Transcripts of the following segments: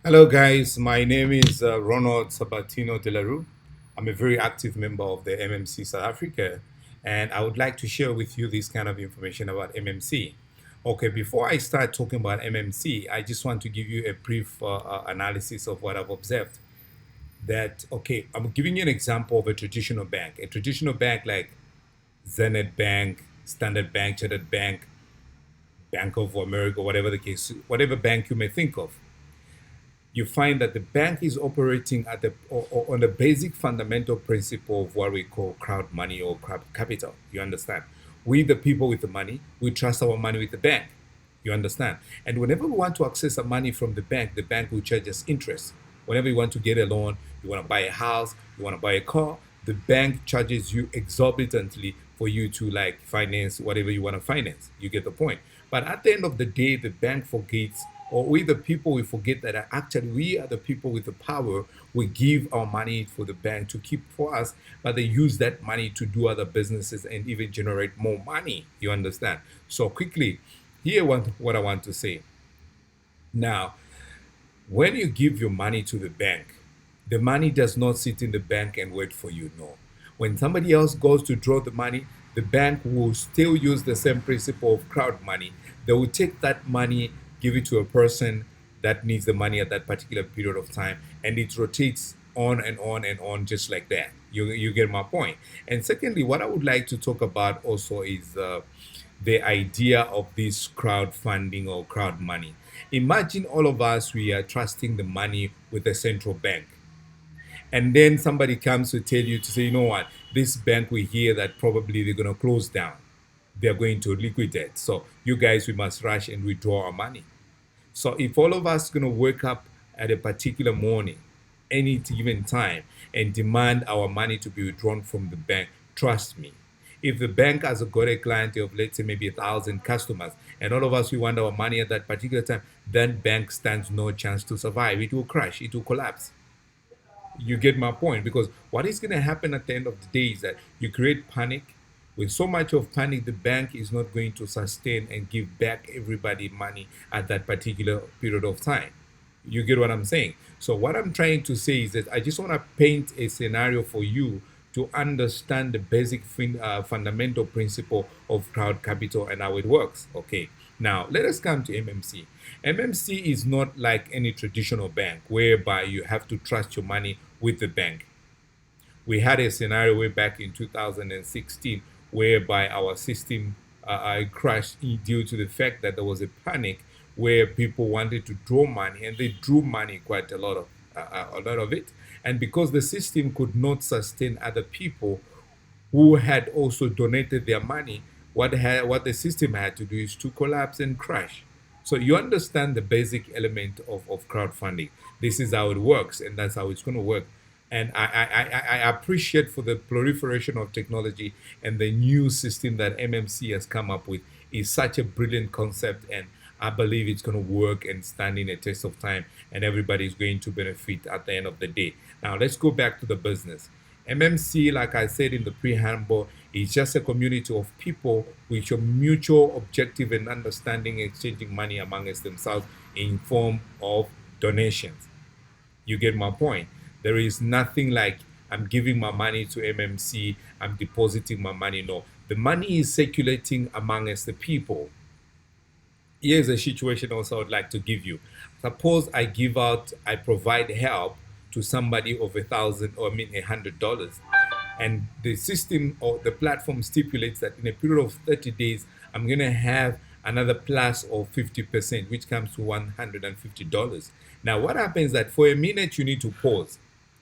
Hello, guys. My name is Ronald Sabbatino Delarue. I'm a very active member of the MMC South Africa, and I would like to share with you this kind of information about MMC. Okay, before I start talking about MMC, I just want to give you a brief analysis of what I've observed. Okay, I'm giving you an example of a traditional bank. A traditional bank like Zenith Bank, Standard Bank, Chartered Bank, Bank of America, whatever the case, whatever bank you may think of, you find that the bank is operating at on the basic fundamental principle of what we call crowd money or crowd capital. You understand? We, the people with the money, we trust our money with the bank. You understand? And whenever we want to access the money from the bank will charge us interest. Whenever you want to get a loan, you want to buy a house, you want to buy a car, the bank charges you exorbitantly for you to like finance whatever you want to finance. You get the point. But at the end of the day, the bank forgets, or we the people, we forget that actually we are the people with the power. We give our money for the bank to keep for us, but they use that money to do other businesses and even generate more money. You understand? So quickly, here what I want to say. Now, when you give your money to the bank, the money does not sit in the bank and wait for you. No. When somebody else goes to draw the money, the bank will still use the same principle of crowd money. They will take that money, give it to a person that needs the money at that particular period of time, and it rotates on and on and on just like that. You get my point. And secondly, what I would like to talk about also is the idea of this crowdfunding or crowd money. Imagine all of us, we are trusting the money with the central bank. And then somebody comes to tell you to say, you know what, this bank, we hear that probably they're going to close down. They're going to liquidate. So you guys, we must rush and withdraw our money. So if all of us going to wake up at a particular morning, any given time, and demand our money to be withdrawn from the bank, trust me, if the bank has got a client of, let's say, maybe 1,000 customers, and all of us we want our money at that particular time, then bank stands no chance to survive. It will crash. It will collapse. You get my point? Because what is going to happen at the end of the day is that you create panic. With so much of panic, the bank is not going to sustain and give back everybody money at that particular period of time. You get what I'm saying? So what I'm trying to say is that I just want to paint a scenario for you to understand the basic fundamental principle of crowd capital and how it works. Okay. Now, let us come to MMC. MMC is not like any traditional bank whereby you have to trust your money with the bank. We had a scenario way back in 2016 whereby our system crashed due to the fact that there was a panic where people wanted to draw money and they drew money, quite a lot of it. And because the system could not sustain other people who had also donated their money, what the system had to do is to collapse and crash. So you understand the basic element of crowdfunding. This is how it works, and that's how it's going to work. And I appreciate for the proliferation of technology and the new system that MMC has come up with is such a brilliant concept, and I believe it's going to work and stand in a test of time, and everybody is going to benefit at the end of the day. Now let's go back to the business. MMC, like I said in the preamble, is just a community of people with a mutual objective and understanding, exchanging money amongst themselves in form of donations. You get my point? There is nothing like I'm giving my money to MMC, I'm depositing my money. No, the money is circulating amongst the people. Here's a situation also I would like to give you. Suppose I provide help to somebody of 1,000 or $100, and the system or the platform stipulates that in a period of 30 days, I'm going to have another plus of 50%, which comes to $150. Now, what happens that for a minute you need to pause.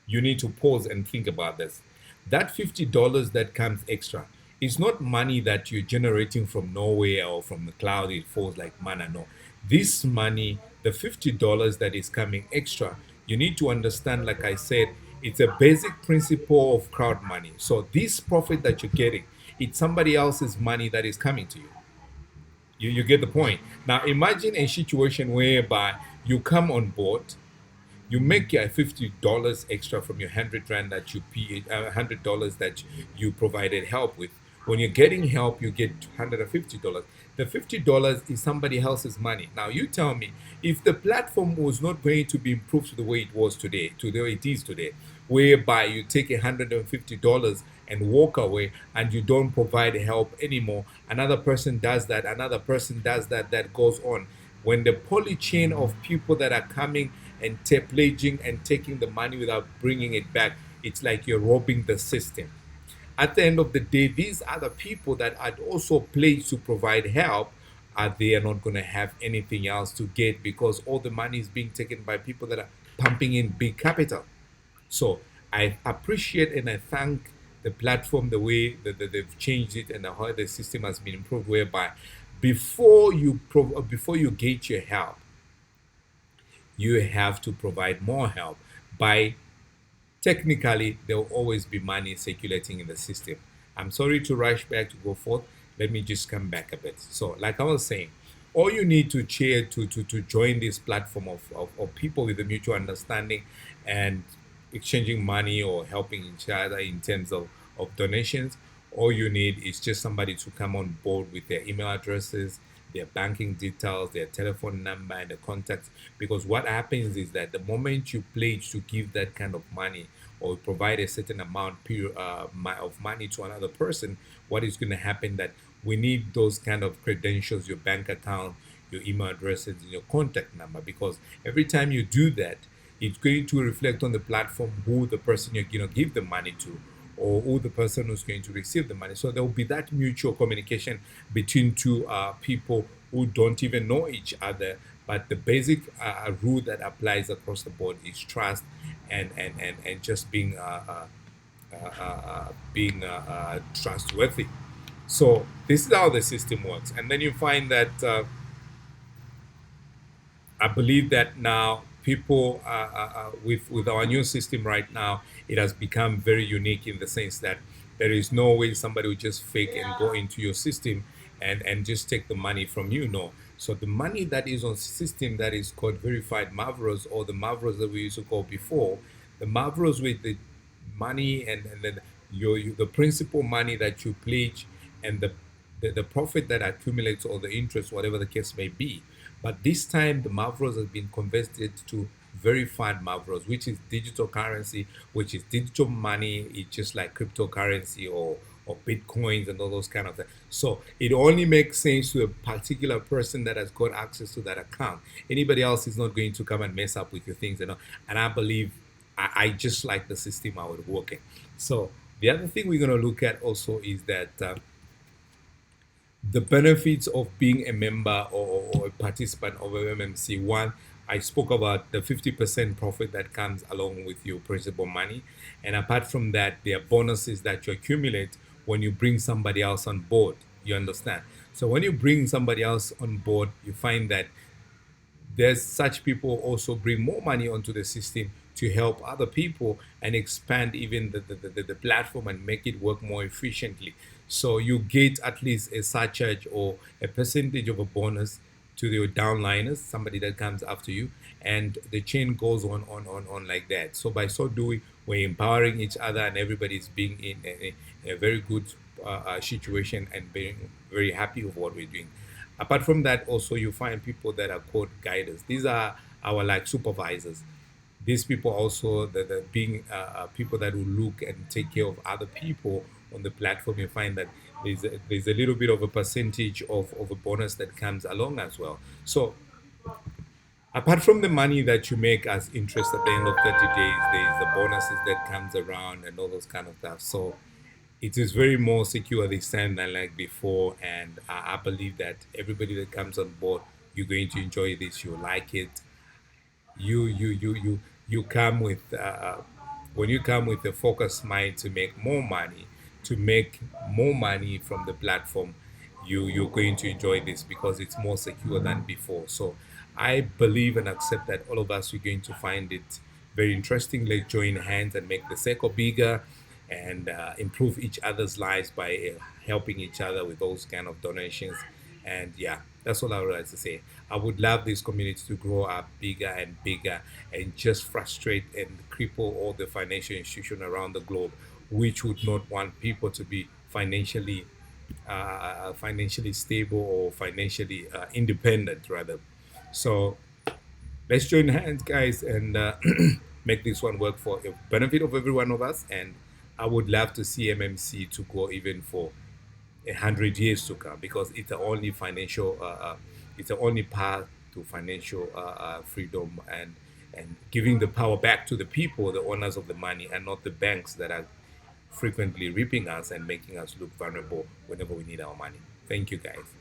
You need to pause and think about this. That $50 that comes extra is not money that you're generating from nowhere or from the cloud. It falls like manna. No, this money, the $50 that is coming extra, you need to understand, like I said, it's a basic principle of crowd money. So this profit that you're getting, it's somebody else's money that is coming to you. You get the point. Now imagine a situation whereby you come on board, you make your $50 extra from your 100 rand that you pay, $100 that you provided help with. When you're getting help, you get $150. The $50 is somebody else's money. Now you tell me, if the platform was not going to be improved to the way it was today, to the way it is today, whereby you take $150 and walk away and you don't provide help anymore, another person does that, another person does that, that goes on. When the poly chain of people that are coming and pledging and taking the money without bringing it back, it's like you're robbing the system. At the end of the day, these other people that had also pledged to provide help, they are not going to have anything else to get, because all the money is being taken by people that are pumping in big capital. So I appreciate and I thank the platform, the way that they've changed it and how the system has been improved, whereby before you get your help, you have to provide more help by, technically, there will always be money circulating in the system. I'm sorry to rush back to go forth. Let me just come back a bit. So, like I was saying, all you need to cheer to join this platform of people with a mutual understanding and exchanging money or helping each other in terms of donations, all you need is just somebody to come on board with their email addresses, their banking details, their telephone number, and the contacts. Because what happens is that the moment you pledge to give that kind of money or provide a certain amount of money to another person, what is going to happen that we need those kind of credentials, your bank account, your email addresses, and your contact number. Because every time you do that, it's going to reflect on the platform who the person you're going to give the money to, or who the person who's going to receive the money. So there will be that mutual communication between two people who don't even know each other. But the basic rule that applies across the board is trust and just being trustworthy. So this is how the system works. And then you find that I believe that now people with our new system right now, it has become very unique in the sense that there is no way somebody will just fake and go into your system and just take the money from you. No. So the money that is on system that is called verified Mavros, or the Mavros that we used to call before, the Mavros with the money and then the principal money that you pledge, and the profit that accumulates, or the interest, whatever the case may be. But this time, the Mavros has been converted to verified Mavros, which is digital currency, which is digital money. It's just like cryptocurrency or bitcoins and all those kind of things. So it only makes sense to a particular person that has got access to that account. Anybody else is not going to come and mess up with your things. And I believe I just like the system I would work in. So the other thing we're going to look at also is that the benefits of being a member or a participant of MMMC. One, I spoke about the 50% profit that comes along with your principal money. And apart from that, there are bonuses that you accumulate when you bring somebody else on board. You understand? So when you bring somebody else on board, you find that there's such people also bring more money onto the system to help other people and expand even the platform and make it work more efficiently. So you get at least a surcharge or a percentage of a bonus to your downliners, somebody that comes after you, and the chain goes on like that. So by so doing, we're empowering each other, and everybody's being in a very good situation and being very happy with what we're doing. Apart from that, also you find people that are called guiders. These are our like supervisors. These people also the being people that will look and take care of other people on the platform. You find that there's a little bit of a percentage of a bonus that comes along as well. So apart from the money that you make as interest at the end of 30 days, there's the bonuses that comes around and all those kind of stuff. So it is very more secure this time than like before, and I believe that everybody that comes on board, you're going to enjoy this. You like it. You come with when you come with a focused mind to make more money, from the platform, you're going to enjoy this because it's more secure than before. So I believe and accept that all of us are going to find it very interesting. Let's join hands and make the circle bigger and improve each other's lives by helping each other with those kind of donations. And yeah, that's all I would like to say. I would love this community to grow up bigger and bigger and just frustrate and cripple all the financial institutions around the globe, which would not want people to be financially financially stable or financially independent, rather. So let's join hands, guys, and make this one work for the benefit of every one of us. And I would love to see MMC to go even for 100 years to come, because it's the only it's the only path to financial freedom, and giving the power back to the people, the owners of the money, and not the banks that are frequently reaping us and making us look vulnerable whenever we need our money. Thank you, guys.